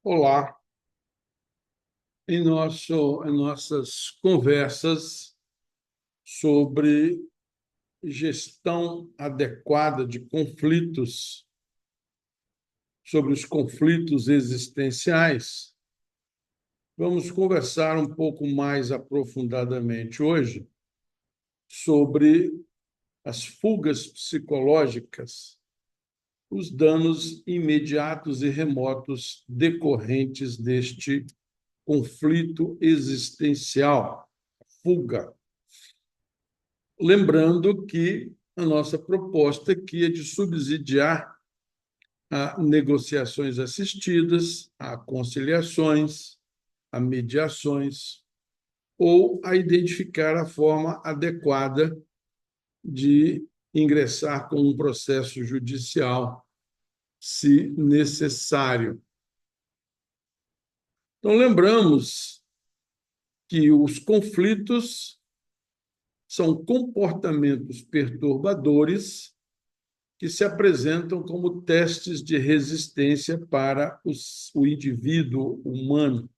Olá, em nossas conversas sobre gestão adequada de conflitos, sobre os conflitos existenciais, vamos conversar um pouco mais aprofundadamente hoje sobre as fugas psicológicas, os danos imediatos e remotos decorrentes deste conflito existencial, fuga. Lembrando que a nossa proposta aqui é de subsidiar a negociações assistidas, a conciliações, a mediações, ou a identificar a forma adequada de ingressar com um processo judicial, se necessário. Então, lembramos que os conflitos são comportamentos perturbadores que se apresentam como testes de resistência para o indivíduo humano.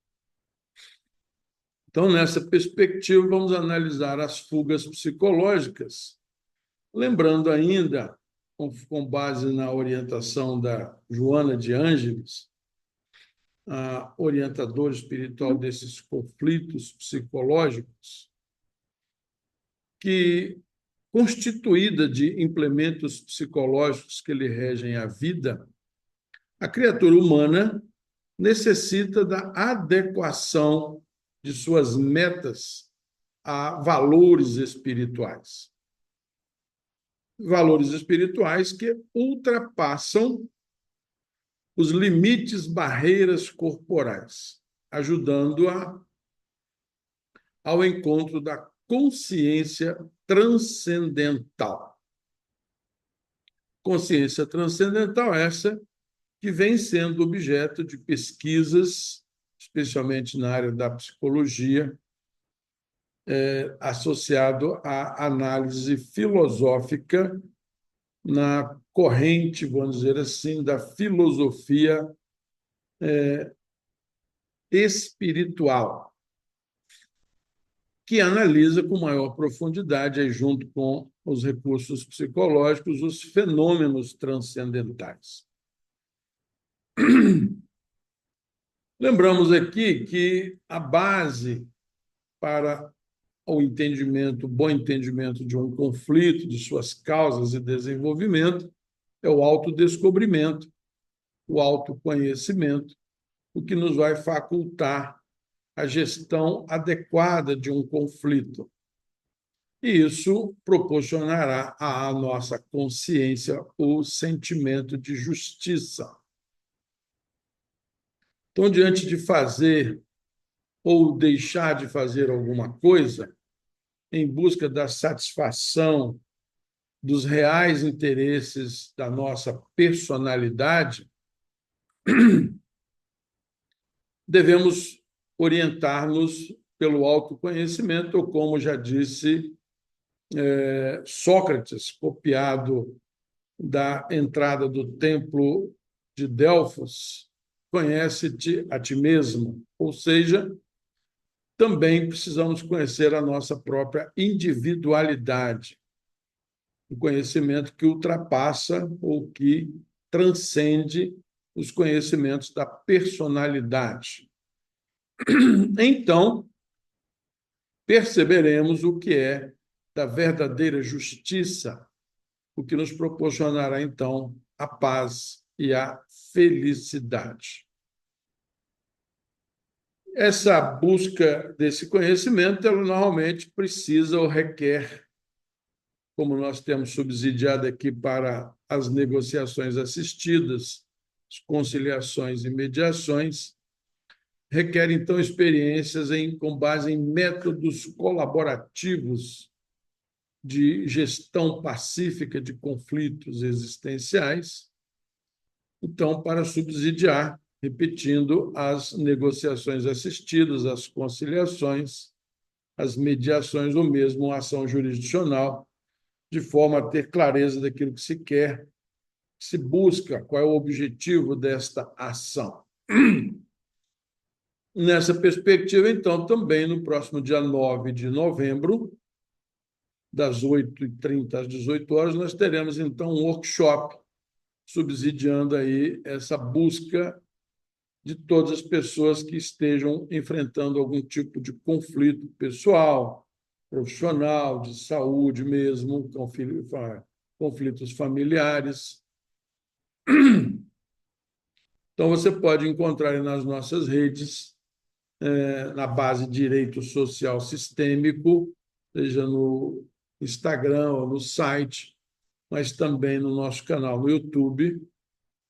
Então, nessa perspectiva, vamos analisar as fugas psicológicas, lembrando ainda, com base na orientação da Joana de Ângeles, a orientadora espiritual desses conflitos psicológicos, que, constituída de implementos psicológicos que lhe regem a vida, a criatura humana necessita da adequação de suas metas a valores espirituais. Valores espirituais que ultrapassam os limites, barreiras corporais, ajudando ao encontro da consciência transcendental. Consciência transcendental essa que vem sendo objeto de pesquisas, especialmente na área da psicologia, associado à análise filosófica na corrente, vamos dizer assim, da filosofia espiritual, que analisa com maior profundidade, aí, junto com os recursos psicológicos, os fenômenos transcendentais. Lembramos aqui que a base para o entendimento, bom entendimento de um conflito, de suas causas e desenvolvimento, é o autodescobrimento, o autoconhecimento, o que nos vai facultar a gestão adequada de um conflito. E isso proporcionará à nossa consciência o sentimento de justiça. Então, diante de fazer ou deixar de fazer alguma coisa, em busca da satisfação dos reais interesses da nossa personalidade, devemos orientar-nos pelo autoconhecimento, ou como já disse Sócrates, copiado da entrada do templo de Delfos, conhece-te a ti mesmo, ou seja, também precisamos conhecer a nossa própria individualidade, um conhecimento que ultrapassa ou que transcende os conhecimentos da personalidade. Então, perceberemos o que é da verdadeira justiça, o que nos proporcionará, então, a paz e a felicidade. Essa busca desse conhecimento, ela normalmente precisa ou requer, como nós temos subsidiado aqui para as negociações assistidas, as conciliações e mediações, requer, então, experiências com base em métodos colaborativos de gestão pacífica de conflitos existenciais, então, para subsidiar, repetindo, as negociações assistidas, as conciliações, as mediações ou mesmo a ação jurisdicional, de forma a ter clareza daquilo que se quer, que se busca, qual é o objetivo desta ação. Nessa perspectiva, então, também no próximo dia 9 de novembro, das 8h30 às 18 horas, nós teremos, então, um workshop subsidiando aí essa busca de todas as pessoas que estejam enfrentando algum tipo de conflito pessoal, profissional, de saúde mesmo, conflitos familiares. Então, você pode encontrar nas nossas redes, na base Direito Social Sistêmico, seja no Instagram ou no site, mas também no nosso canal no YouTube,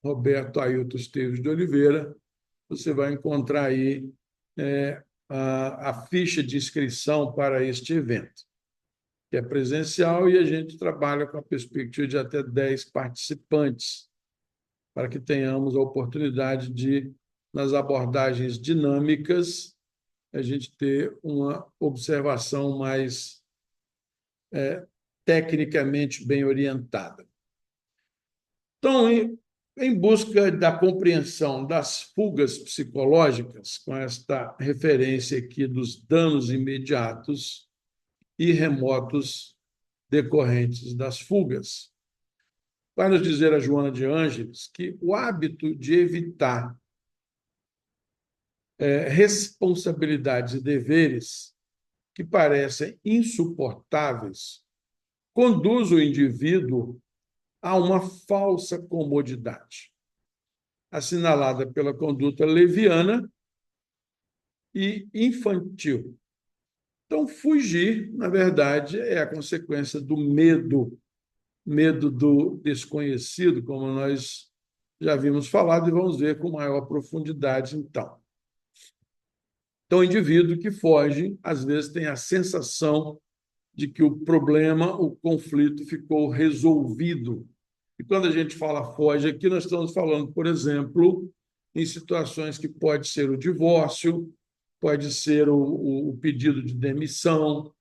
Roberto Ailton Esteves de Oliveira. Você vai encontrar aí a ficha de inscrição para este evento, que é presencial, e a gente trabalha com a perspectiva de até 10 participantes, para que tenhamos a oportunidade de, nas abordagens dinâmicas, a gente ter uma observação mais tecnicamente bem orientada. Então, em busca da compreensão das fugas psicológicas, com esta referência aqui dos danos imediatos e remotos decorrentes das fugas, vai nos dizer a Joana de Ângeles que o hábito de evitar responsabilidades e deveres que parecem insuportáveis conduz o indivíduo a uma falsa comodidade, assinalada pela conduta leviana e infantil. Então, fugir, na verdade, é a consequência do medo, medo do desconhecido, como nós já vimos falado, e vamos ver com maior profundidade, então. Então, o indivíduo que foge, às vezes, tem a sensação de que o problema, o conflito ficou resolvido. E quando a gente fala foge aqui, nós estamos falando, por exemplo, em situações que pode ser o divórcio, pode ser o pedido de demissão,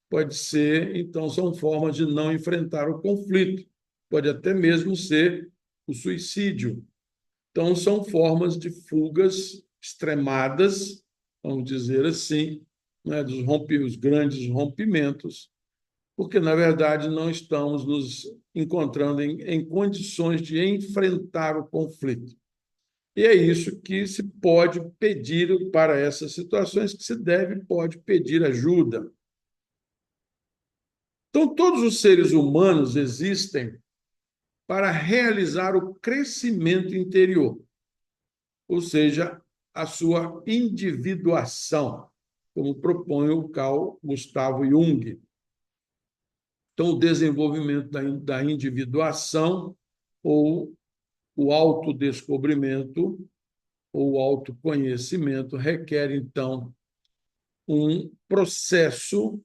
pode ser, então, são formas de não enfrentar o conflito. Pode até mesmo ser o suicídio. Então, são formas de fugas extremadas, vamos dizer assim, né, os grandes rompimentos, porque, na verdade, não estamos nos encontrando em condições de enfrentar o conflito. E é isso que se pode pedir para essas situações, que se pode pedir ajuda. Então, todos os seres humanos existem para realizar o crescimento interior, ou seja, a sua individuação, como propõe o Carl Gustavo Jung. Então, o desenvolvimento da individuação ou o autodescobrimento ou o autoconhecimento requer, então, um processo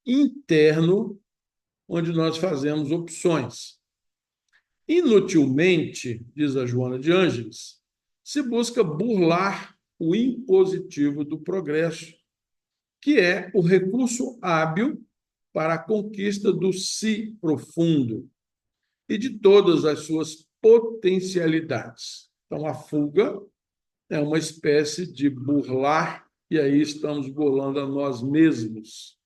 interno onde nós fazemos opções. Inutilmente, diz a Joana de Ângeles, se busca burlar o impositivo do progresso, que é o recurso hábil para a conquista do si profundo e de todas as suas potencialidades. Então, a fuga é uma espécie de burlar, e aí estamos burlando a nós mesmos,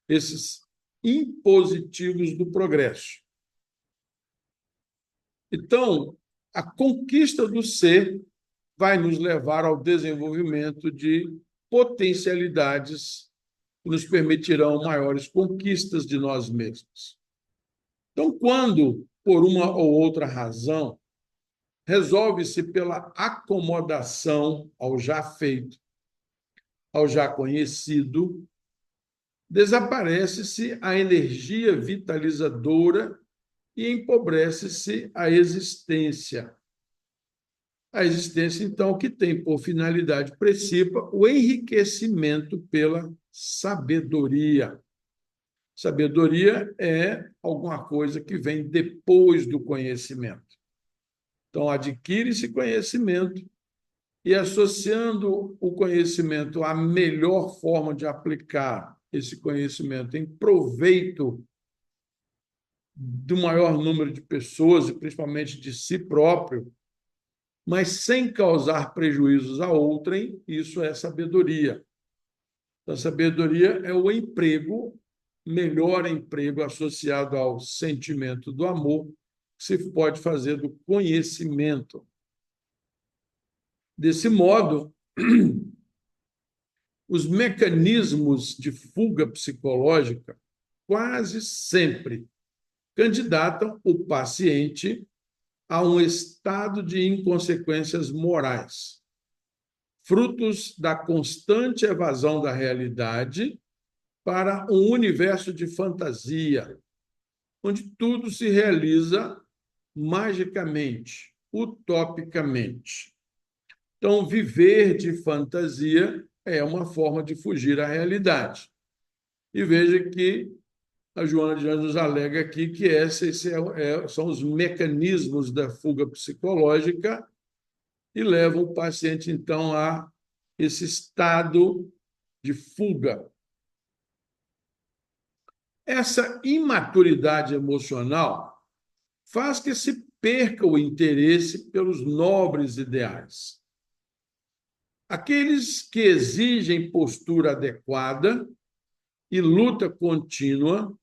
esses impositivos do progresso. Então, a conquista do ser vai nos levar ao desenvolvimento de potencialidades que nos permitirão maiores conquistas de nós mesmos. Então, quando, por uma ou outra razão, resolve-se pela acomodação ao já feito, ao já conhecido, desaparece-se a energia vitalizadora e empobrece-se a existência. A existência, então, que tem por finalidade principal o enriquecimento pela sabedoria. Sabedoria é alguma coisa que vem depois do conhecimento. Então, adquire-se conhecimento e, associando o conhecimento à melhor forma de aplicar esse conhecimento em proveito do maior número de pessoas, e principalmente de si próprio, mas sem causar prejuízos a outrem, isso é sabedoria. A sabedoria é o emprego, melhor emprego associado ao sentimento do amor, que se pode fazer do conhecimento. Desse modo, os mecanismos de fuga psicológica quase sempre candidatam o paciente a um estado de inconsequências morais, frutos da constante evasão da realidade para um universo de fantasia, onde tudo se realiza magicamente, utopicamente. Então, viver de fantasia é uma forma de fugir à realidade. E veja que a Joana de Anjos alega aqui que esses são os mecanismos da fuga psicológica e levam o paciente, então, a esse estado de fuga. Essa imaturidade emocional faz que se perca o interesse pelos nobres ideais. Aqueles que exigem postura adequada e luta contínua,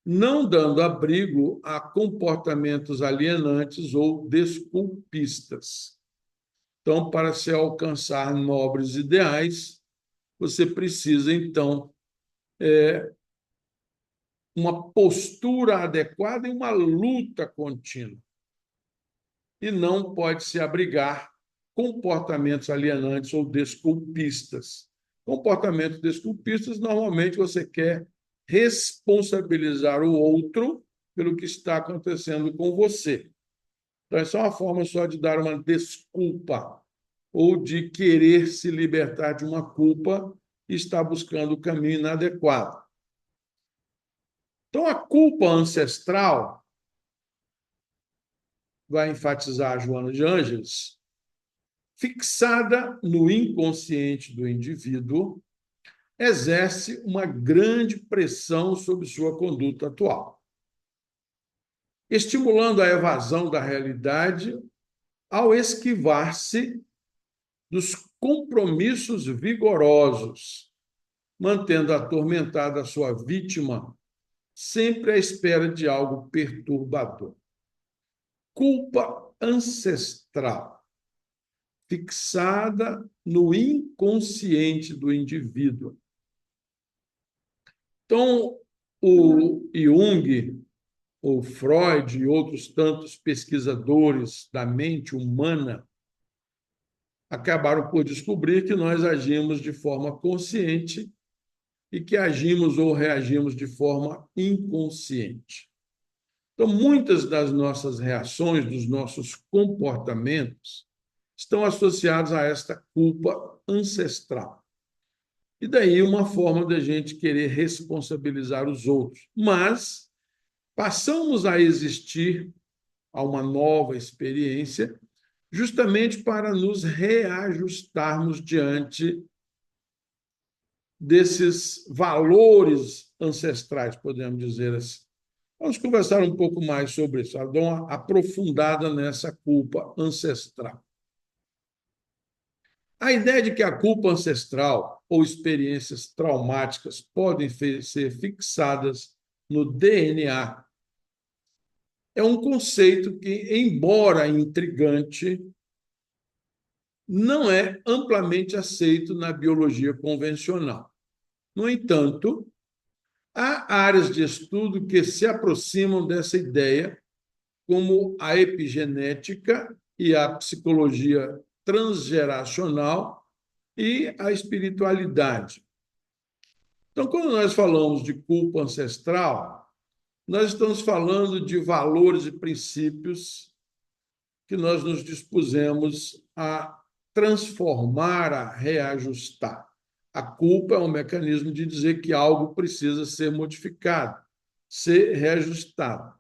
não dando abrigo a comportamentos alienantes ou desculpistas. Então, para se alcançar nobres ideais, você precisa, então, uma postura adequada e uma luta contínua. E não pode se abrigar comportamentos alienantes ou desculpistas. Comportamentos desculpistas, normalmente você quer responsabilizar o outro pelo que está acontecendo com você. Então, essa é uma forma só de dar uma desculpa ou de querer se libertar de uma culpa e estar buscando o caminho inadequado. Então, a culpa ancestral, vai enfatizar a Joana de Ângeles, fixada no inconsciente do indivíduo, exerce uma grande pressão sobre sua conduta atual, estimulando a evasão da realidade ao esquivar-se dos compromissos vigorosos, mantendo atormentada a sua vítima sempre à espera de algo perturbador. Culpa ancestral, fixada no inconsciente do indivíduo. Então, o Jung, o Freud e outros tantos pesquisadores da mente humana acabaram por descobrir que nós agimos de forma consciente e que agimos ou reagimos de forma inconsciente. Então, muitas das nossas reações, dos nossos comportamentos, estão associados a esta culpa ancestral. E daí uma forma da gente querer responsabilizar os outros. Mas passamos a existir a uma nova experiência justamente para nos reajustarmos diante desses valores ancestrais, podemos dizer assim. Vamos conversar um pouco mais sobre isso, dar uma aprofundada nessa culpa ancestral. A ideia de que a culpa ancestral ou experiências traumáticas podem ser fixadas no DNA é um conceito que, embora intrigante, não é amplamente aceito na biologia convencional. No entanto, há áreas de estudo que se aproximam dessa ideia, como a epigenética e a psicologia transgeracional e a espiritualidade. Então, quando nós falamos de culpa ancestral, nós estamos falando de valores e princípios que nós nos dispusemos a transformar, a reajustar. A culpa é um mecanismo de dizer que algo precisa ser modificado, ser reajustado.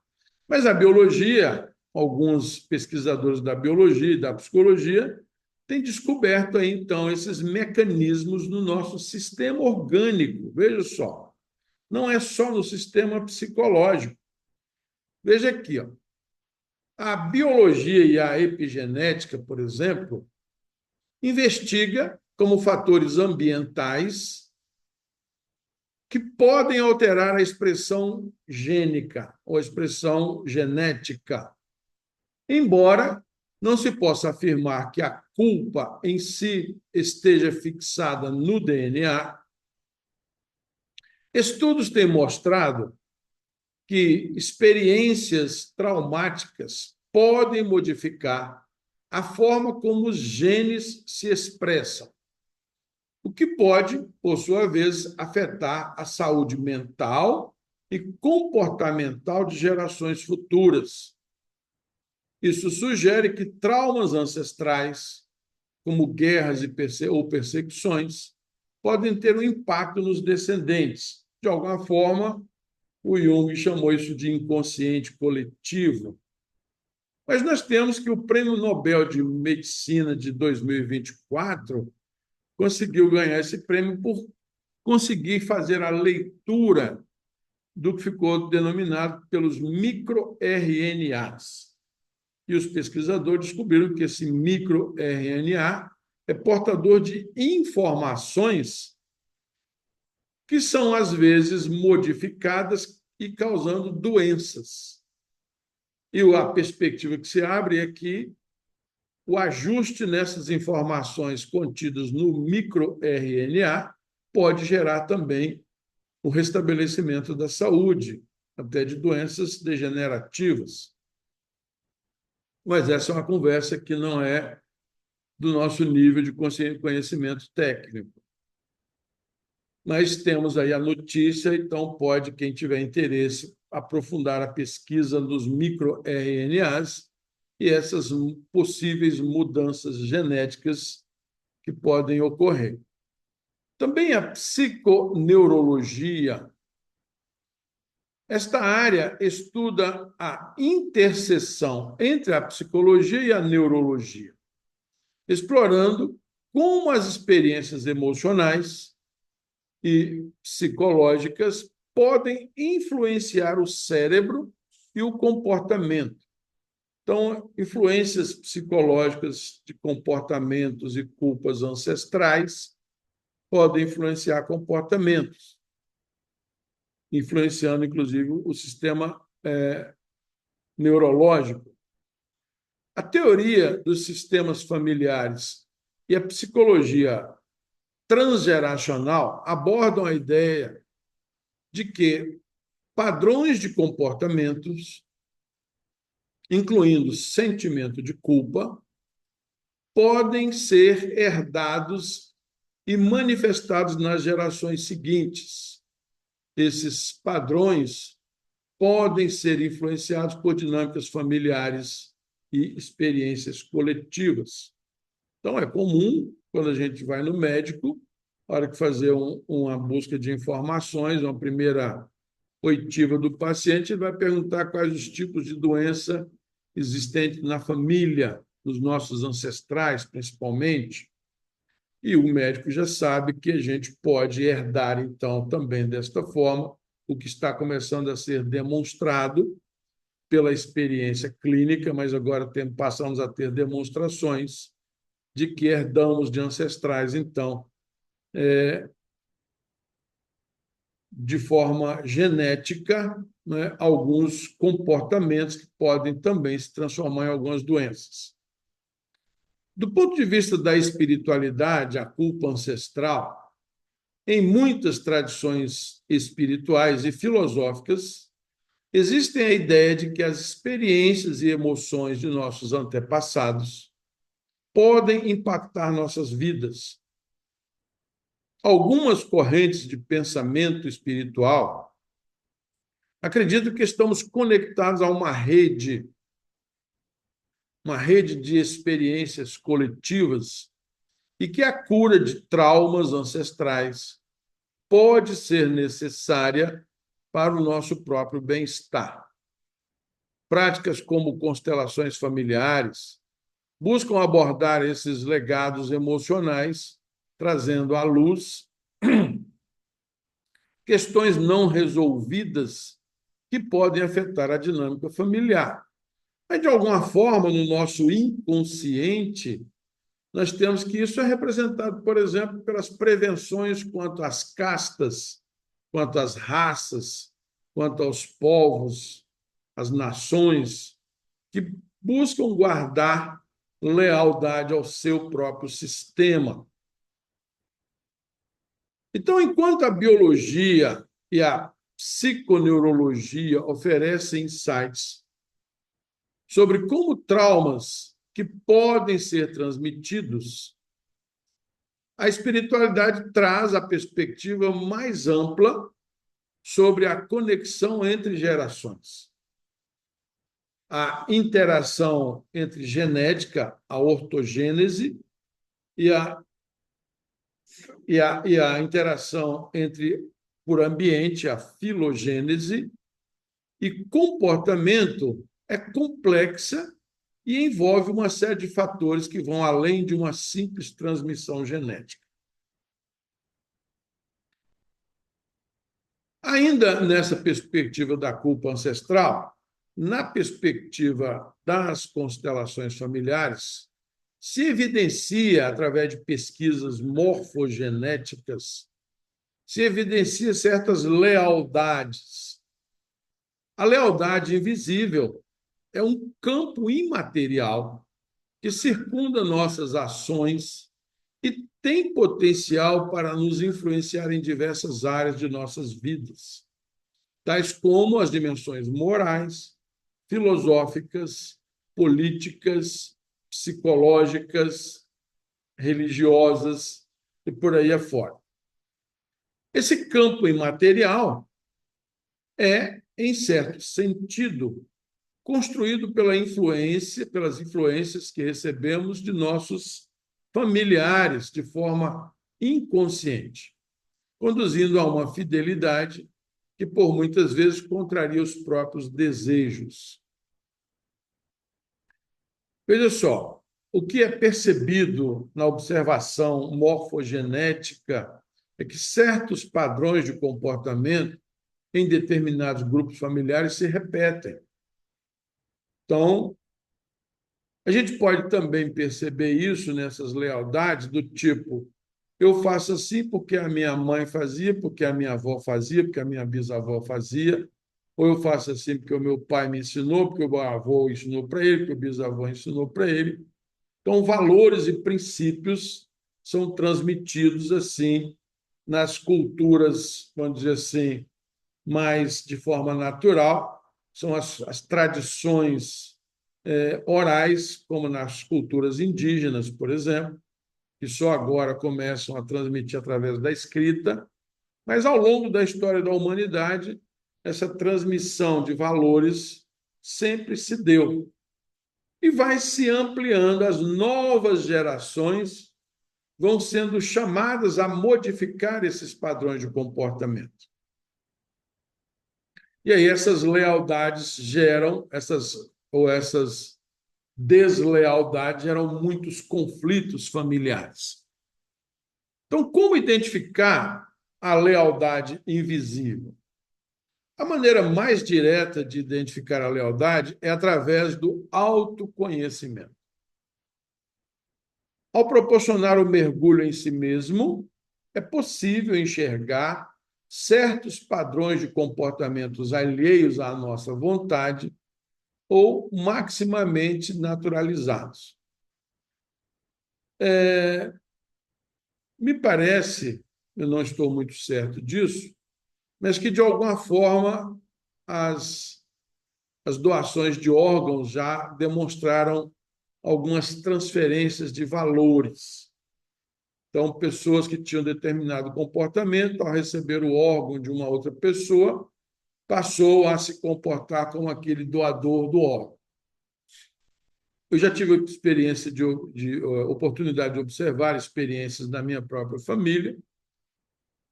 Mas a biologia, alguns pesquisadores da biologia e da psicologia têm descoberto aí, então, esses mecanismos no nosso sistema orgânico. Veja só, não é só no sistema psicológico. Veja aqui, ó. A biologia e a epigenética, por exemplo, investiga como fatores ambientais que podem alterar a expressão gênica ou a expressão genética, embora não se possa afirmar que a culpa em si esteja fixada no DNA. Estudos têm mostrado que experiências traumáticas podem modificar a forma como os genes se expressam, o que pode, por sua vez, afetar a saúde mental e comportamental de gerações futuras. Isso sugere que traumas ancestrais, como guerras ou perseguições, podem ter um impacto nos descendentes. De alguma forma, o Jung chamou isso de inconsciente coletivo. Mas nós temos que o Prêmio Nobel de Medicina de 2024 conseguiu ganhar esse prêmio por conseguir fazer a leitura do que ficou denominado pelos microRNAs. E os pesquisadores descobriram que esse microRNA é portador de informações que são, às vezes, modificadas e causando doenças. E a perspectiva que se abre é que o ajuste nessas informações contidas no microRNA pode gerar também o restabelecimento da saúde, até de doenças degenerativas. Mas essa é uma conversa que não é do nosso nível de conhecimento técnico. Mas temos aí a notícia, então pode, quem tiver interesse, aprofundar a pesquisa dos microRNAs e essas possíveis mudanças genéticas que podem ocorrer. Também a psiconeurologia. Esta área estuda a interseção entre a psicologia e a neurologia, explorando como as experiências emocionais e psicológicas podem influenciar o cérebro e o comportamento. Então, influências psicológicas de comportamentos e culpas ancestrais podem influenciar comportamentos, influenciando, inclusive, o sistema neurológico. A teoria dos sistemas familiares e a psicologia transgeracional abordam a ideia de que padrões de comportamentos, incluindo sentimento de culpa, podem ser herdados e manifestados nas gerações seguintes. Esses padrões podem ser influenciados por dinâmicas familiares e experiências coletivas. Então, é comum, quando a gente vai no médico, na hora que fazer uma busca de informações, uma primeira oitiva do paciente, ele vai perguntar quais os tipos de doença existentes na família, dos nossos ancestrais, principalmente. E o médico já sabe que a gente pode herdar, então, também desta forma, o que está começando a ser demonstrado pela experiência clínica, mas agora passamos a ter demonstrações de que herdamos de ancestrais, então, de forma genética, né, alguns comportamentos que podem também se transformar em algumas doenças. Do ponto de vista da espiritualidade, a culpa ancestral, em muitas tradições espirituais e filosóficas, existe a ideia de que as experiências e emoções de nossos antepassados podem impactar nossas vidas. Algumas correntes de pensamento espiritual acreditam que estamos conectados a uma rede de experiências coletivas e que a cura de traumas ancestrais pode ser necessária para o nosso próprio bem-estar. Práticas como constelações familiares buscam abordar esses legados emocionais, trazendo à luz questões não resolvidas que podem afetar a dinâmica familiar. Mas, de alguma forma, no nosso inconsciente, nós temos que isso é representado, por exemplo, pelas prevenções quanto às castas, quanto às raças, quanto aos povos, às nações, que buscam guardar lealdade ao seu próprio sistema. Então, enquanto a biologia e a psiconeurologia oferecem insights sobre como traumas que podem ser transmitidos, a espiritualidade traz a perspectiva mais ampla sobre a conexão entre gerações, a interação entre genética, a ortogênese, e a interação entre por ambiente, a filogênese, e comportamento é complexa e envolve uma série de fatores que vão além de uma simples transmissão genética. Ainda nessa perspectiva da culpa ancestral, na perspectiva das constelações familiares, se evidencia, através de pesquisas morfogenéticas, se evidencia certas lealdades. A lealdade invisível é um campo imaterial que circunda nossas ações e tem potencial para nos influenciar em diversas áreas de nossas vidas, tais como as dimensões morais, filosóficas, políticas, psicológicas, religiosas e por aí afora. Esse campo imaterial é, em certo sentido, construído pelas influências que recebemos de nossos familiares de forma inconsciente, conduzindo a uma fidelidade que, por muitas vezes, contraria os próprios desejos. Veja só, o que é percebido na observação morfogenética é que certos padrões de comportamento em determinados grupos familiares se repetem. Então, a gente pode também perceber isso nessas lealdades do tipo: eu faço assim porque a minha mãe fazia, porque a minha avó fazia, porque a minha bisavó fazia, ou eu faço assim porque o meu pai me ensinou, porque o meu avô ensinou para ele, porque o bisavô ensinou para ele. Então, valores e princípios são transmitidos assim nas culturas, vamos dizer assim, mais de forma natural, são as tradições orais, como nas culturas indígenas, por exemplo, que só agora começam a transmitir através da escrita, mas ao longo da história da humanidade, essa transmissão de valores sempre se deu e vai se ampliando. As novas gerações vão sendo chamadas a modificar esses padrões de comportamento. E aí essas lealdades geram, essas deslealdades geram muitos conflitos familiares. Então, como identificar a lealdade invisível? A maneira mais direta de identificar a lealdade é através do autoconhecimento. Ao proporcionar o mergulho em si mesmo, é possível enxergar certos padrões de comportamentos alheios à nossa vontade ou maximamente naturalizados. Me parece, eu não estou muito certo disso, mas que, de alguma forma, as doações de órgãos já demonstraram algumas transferências de valores. Então, pessoas que tinham determinado comportamento, ao receber o órgão de uma outra pessoa, passou a se comportar como aquele doador do órgão. Eu já tive experiência de oportunidade de observar experiências da minha própria família,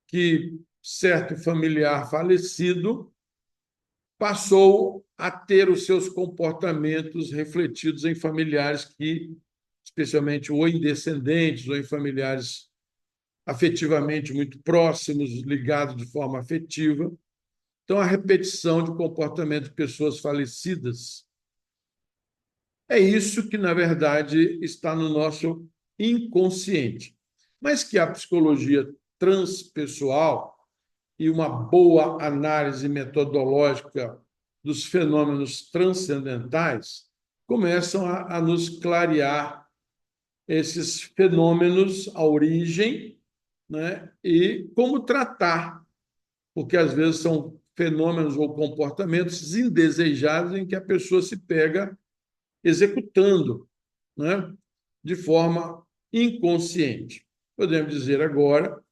que certo familiar falecido passou a ter os seus comportamentos refletidos em familiares que, especialmente ou em descendentes ou em familiares afetivamente muito próximos, ligados de forma afetiva. Então, a repetição de comportamento de pessoas falecidas É isso que, na verdade, está no nosso inconsciente. Mas que a psicologia transpessoal e uma boa análise metodológica dos fenômenos transcendentais começam a nos clarear esses fenômenos, a origem, né, e como tratar, porque às vezes são fenômenos ou comportamentos indesejados em que a pessoa se pega executando, né, de forma inconsciente. Podemos dizer agora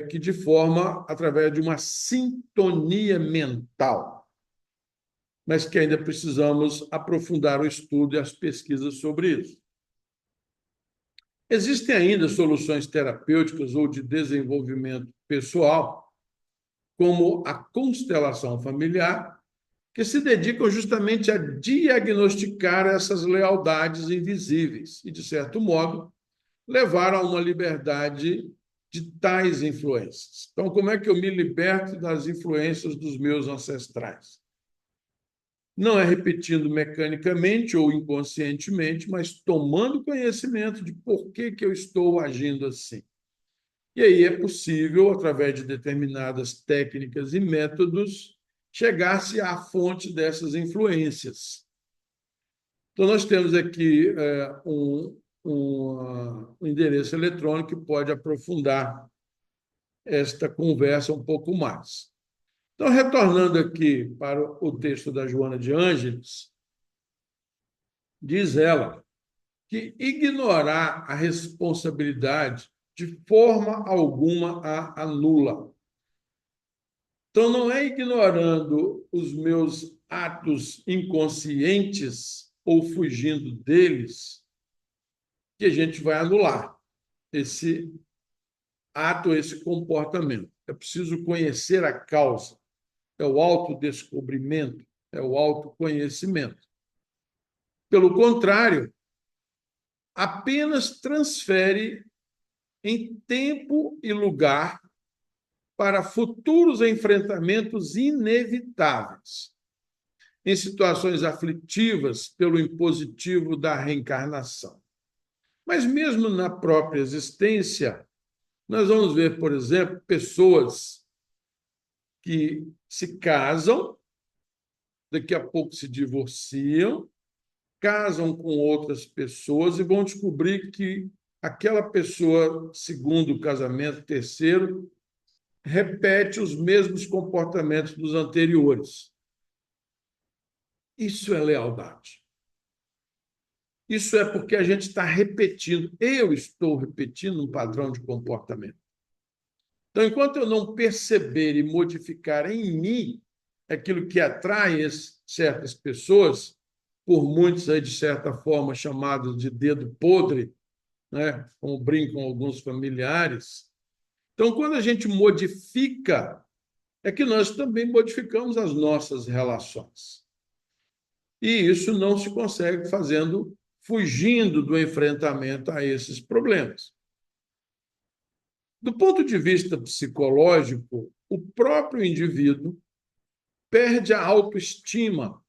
que de forma através de uma sintonia mental, mas que ainda precisamos aprofundar o estudo e as pesquisas sobre isso. Existem ainda soluções terapêuticas ou de desenvolvimento pessoal, como a constelação familiar, que se dedicam justamente a diagnosticar essas lealdades invisíveis e, de certo modo, levar a uma liberdade de tais influências. Então, como é que eu me liberto das influências dos meus ancestrais? Não é repetindo mecanicamente ou inconscientemente, mas tomando conhecimento de por que eu estou agindo assim. E aí é possível, através de determinadas técnicas e métodos, chegar-se à fonte dessas influências. Então, nós temos aqui um endereço eletrônico que pode aprofundar esta conversa um pouco mais. Então, retornando aqui para o texto da Joana de Ângeles, diz ela que ignorar a responsabilidade de forma alguma a anula. Então, não é ignorando os meus atos inconscientes ou fugindo deles que a gente vai anular esse ato, esse comportamento. É preciso conhecer a causa, é o autodescobrimento, é o autoconhecimento. Pelo contrário, apenas transfere em tempo e lugar para futuros enfrentamentos inevitáveis, em situações aflitivas pelo impositivo da reencarnação. Mas mesmo na própria existência, nós vamos ver, por exemplo, pessoas que se casam, daqui a pouco se divorciam, casam com outras pessoas e vão descobrir que aquela pessoa, segundo o casamento, terceiro, repete os mesmos comportamentos dos anteriores. Isso é lealdade. Isso é porque a gente está repetindo, eu estou repetindo um padrão de comportamento. Então, enquanto eu não perceber e modificar em mim aquilo que atrai certas pessoas, por muitos aí, de certa forma, chamados de dedo podre, né? Como brincam alguns familiares. Então, quando a gente modifica, é que nós também modificamos as nossas relações. E isso não se consegue fugindo do enfrentamento a esses problemas. Do ponto de vista psicológico, o próprio indivíduo perde a autoestima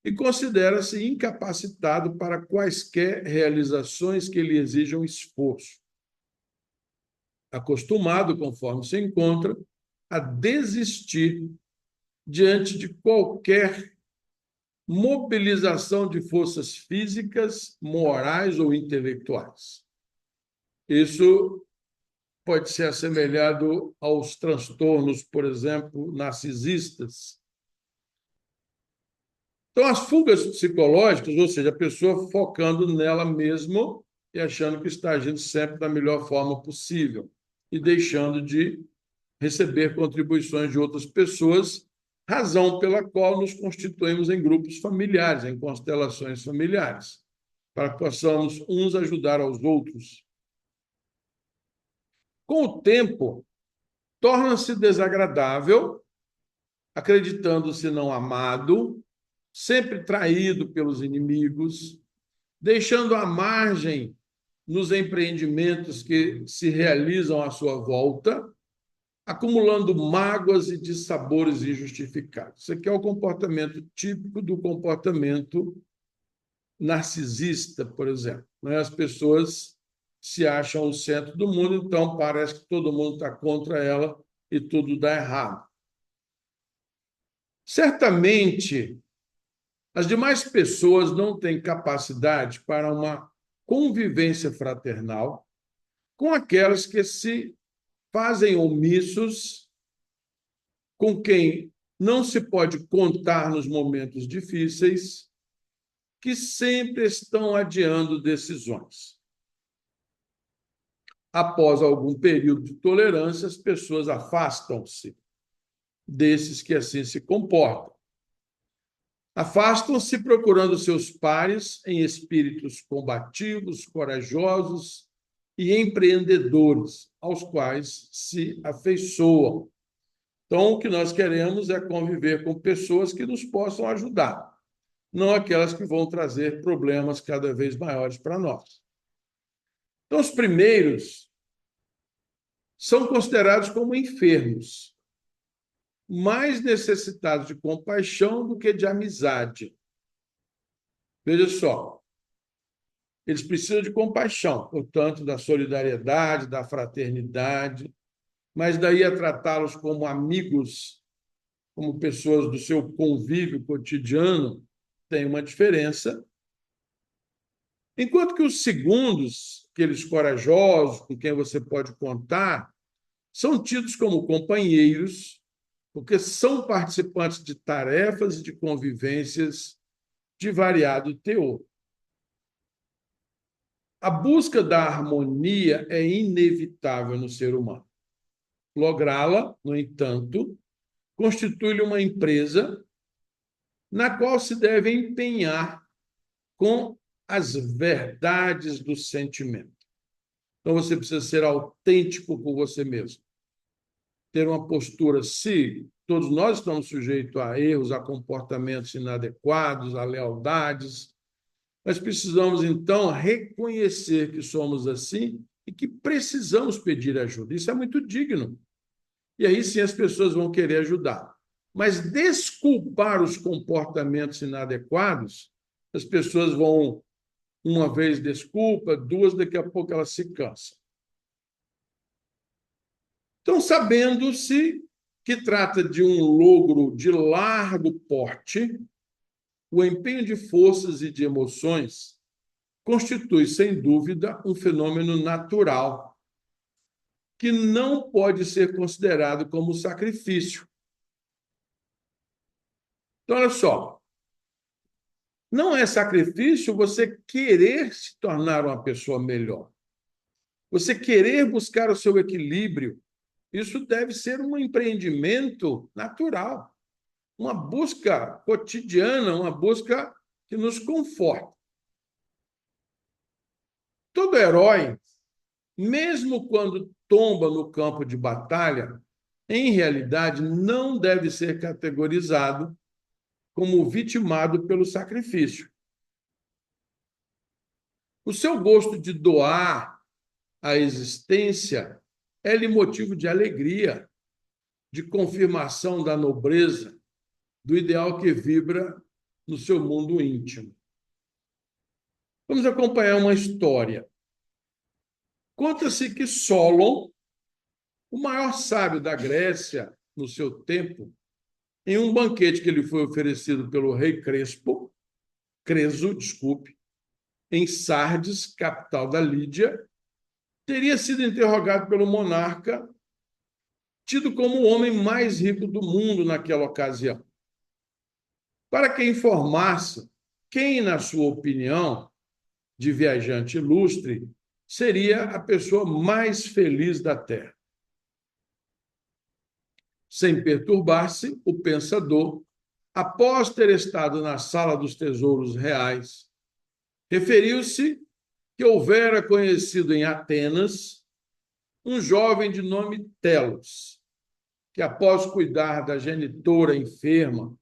e considera-se incapacitado para quaisquer realizações que lhe exijam esforço. Acostumado, conforme se encontra, a desistir diante de qualquer mobilização de forças físicas, morais ou intelectuais. Isso pode ser assemelhado aos transtornos, por exemplo, narcisistas. Então, as fugas psicológicas, ou seja, a pessoa focando nela mesma e achando que está agindo sempre da melhor forma possível e deixando de receber contribuições de outras pessoas, razão pela qual nos constituímos em grupos familiares, em constelações familiares, para que possamos uns ajudar aos outros. Com o tempo, torna-se desagradável, acreditando-se não amado, sempre traído pelos inimigos, deixando à margem nos empreendimentos que se realizam à sua volta, acumulando mágoas e dissabores injustificados. Isso aqui é o comportamento típico do comportamento narcisista, por exemplo. Né? As pessoas se acham o centro do mundo, então parece que todo mundo está contra ela e tudo dá errado. Certamente, as demais pessoas não têm capacidade para uma convivência fraternal com aquelas que se fazem omissos, com quem não se pode contar nos momentos difíceis, que sempre estão adiando decisões. Após algum período de tolerância, as pessoas afastam-se desses que assim se comportam. Afastam-se procurando seus pares em espíritos combativos, corajosos e empreendedores, aos quais se afeiçoam. Então, o que nós queremos é conviver com pessoas que nos possam ajudar, não aquelas que vão trazer problemas cada vez maiores para nós. Então, os primeiros são considerados como enfermos, mais necessitados de compaixão do que de amizade. Veja só, eles precisam de compaixão, portanto, da solidariedade, da fraternidade, mas daí a tratá-los como amigos, como pessoas do seu convívio cotidiano, tem uma diferença. Enquanto que os segundos, aqueles corajosos, com quem você pode contar, são tidos como companheiros, porque são participantes de tarefas e de convivências de variado teor. A busca da harmonia é inevitável no ser humano. Lográ-la, no entanto, constitui-lhe uma empresa na qual se deve empenhar com as verdades do sentimento. Então, você precisa ser autêntico com você mesmo. Ter uma postura, se todos nós estamos sujeitos a erros, a comportamentos inadequados, a lealdades, mas precisamos, então, reconhecer que somos assim e que precisamos pedir ajuda. Isso é muito digno. E aí sim as pessoas vão querer ajudar. Mas desculpar os comportamentos inadequados, as pessoas vão, uma vez desculpa, duas, daqui a pouco elas se cansam. Então, sabendo-se que trata de um logro de largo porte, o empenho de forças e de emoções constitui, sem dúvida, um fenômeno natural, que não pode ser considerado como sacrifício. Então, olha só, não é sacrifício você querer se tornar uma pessoa melhor, você querer buscar o seu equilíbrio. Isso deve ser um empreendimento natural, uma busca cotidiana, uma busca que nos conforta. Todo herói, mesmo quando tomba no campo de batalha, em realidade não deve ser categorizado como vitimado pelo sacrifício. O seu gosto de doar a existência é-lhe motivo de alegria, de confirmação da nobreza, do ideal que vibra no seu mundo íntimo. Vamos acompanhar uma história. Conta-se que Solon, o maior sábio da Grécia no seu tempo, em um banquete que lhe foi oferecido pelo rei Creso, em Sardes, capital da Lídia, teria sido interrogado pelo monarca, tido como o homem mais rico do mundo naquela ocasião, para que informasse quem, na sua opinião, de viajante ilustre, seria a pessoa mais feliz da Terra. Sem perturbar-se, o pensador, após ter estado na sala dos tesouros reais, referiu-se que houvera conhecido em Atenas um jovem de nome Telos, que, após cuidar da genitora enferma,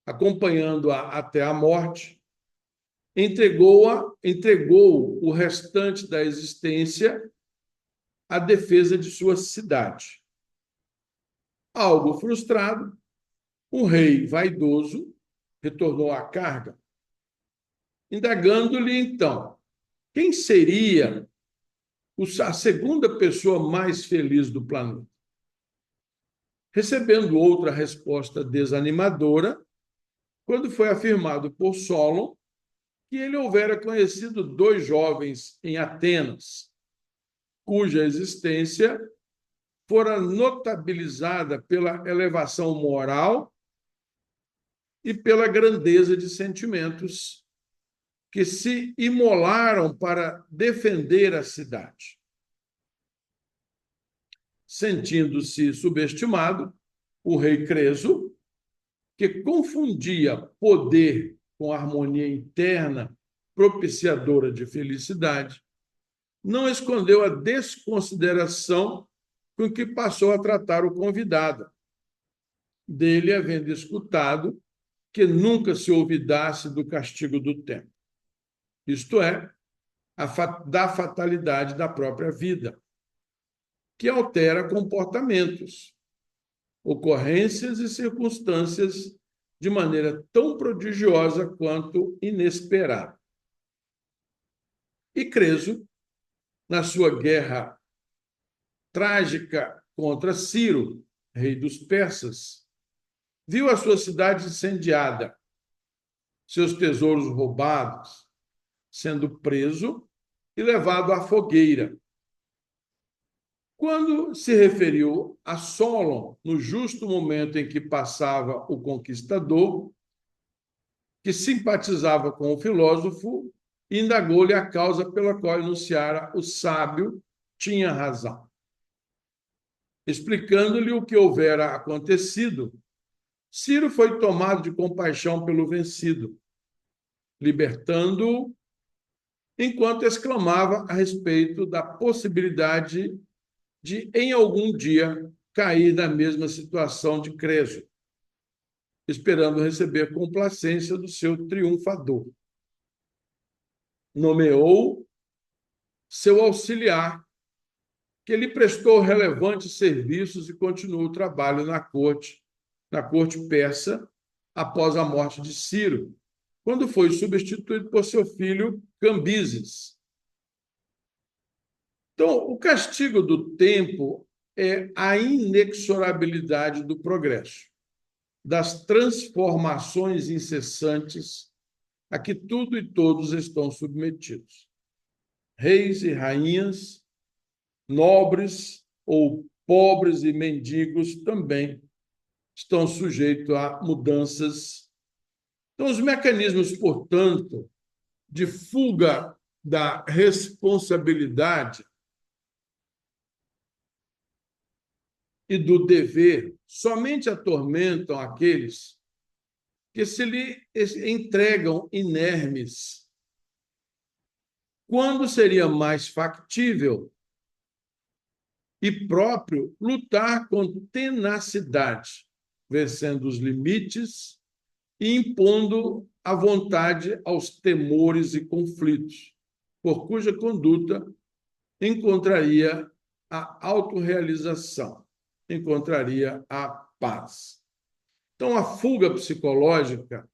acompanhando-a até a morte, entregou o restante da existência à defesa de sua cidade. Algo frustrado, o rei vaidoso retornou à carga indagando-lhe, então, quem seria a segunda pessoa mais feliz do planeta. Recebendo outra resposta desanimadora, quando foi afirmado por Solon que ele houvera conhecido dois jovens em Atenas, cuja existência fora notabilizada pela elevação moral e pela grandeza de sentimentos que se imolaram para defender a cidade. Sentindo-se subestimado, o rei Creso, que confundia poder com harmonia interna propiciadora de felicidade, não escondeu a desconsideração com que passou a tratar o convidado, dele havendo escutado que nunca se olvidasse do castigo do tempo, isto é, da fatalidade da própria vida, que altera comportamentos, ocorrências e circunstâncias de maneira tão prodigiosa quanto inesperada. E Creso, na sua guerra trágica contra Ciro, rei dos persas, viu a sua cidade incendiada, seus tesouros roubados, sendo preso e levado à fogueira. Quando se referiu a Solon, no justo momento em que passava o conquistador, que simpatizava com o filósofo, indagou-lhe a causa pela qual enunciara o sábio tinha razão. Explicando-lhe o que houvera acontecido, Ciro foi tomado de compaixão pelo vencido, libertando-o, enquanto exclamava a respeito da possibilidade de, em algum dia, cair na mesma situação de Creso, esperando receber complacência do seu triunfador. Nomeou seu auxiliar, que lhe prestou relevantes serviços e continuou o trabalho na corte persa após a morte de Ciro, quando foi substituído por seu filho Cambises. Então, o castigo do tempo é a inexorabilidade do progresso, das transformações incessantes a que tudo e todos estão submetidos. Reis e rainhas, nobres ou pobres e mendigos também estão sujeitos a mudanças. Então, os mecanismos, portanto, de fuga da responsabilidade e do dever somente atormentam aqueles que se lhe entregam inermes, quando seria mais factível e próprio lutar com tenacidade, vencendo os limites e impondo a vontade aos temores e conflitos, por cuja conduta encontraria a autorrealização, encontraria a paz. Então, a fuga psicológica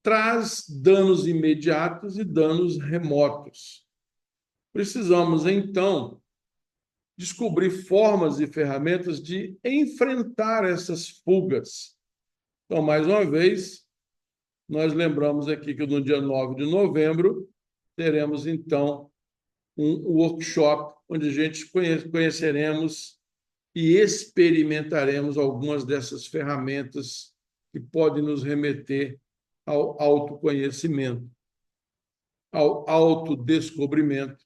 traz danos imediatos e danos remotos. Precisamos, então, descobrir formas e ferramentas de enfrentar essas fugas. Então, mais uma vez, nós lembramos aqui que no dia 9 de novembro teremos, então, um workshop onde a gente conheceremos e experimentaremos algumas dessas ferramentas que podem nos remeter ao autoconhecimento, ao autodescobrimento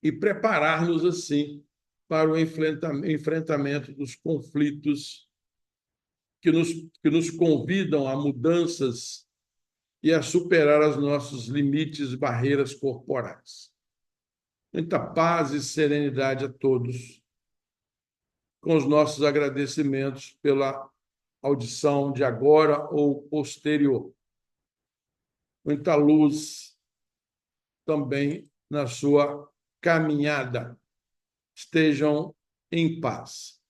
e preparar-nos, assim, para o enfrentamento dos conflitos que nos convidam a mudanças e a superar os nossos limites e barreiras corporais. Muita paz e serenidade a todos, com os nossos agradecimentos pela audição de agora ou posterior. Muita luz também na sua caminhada. Estejam em paz.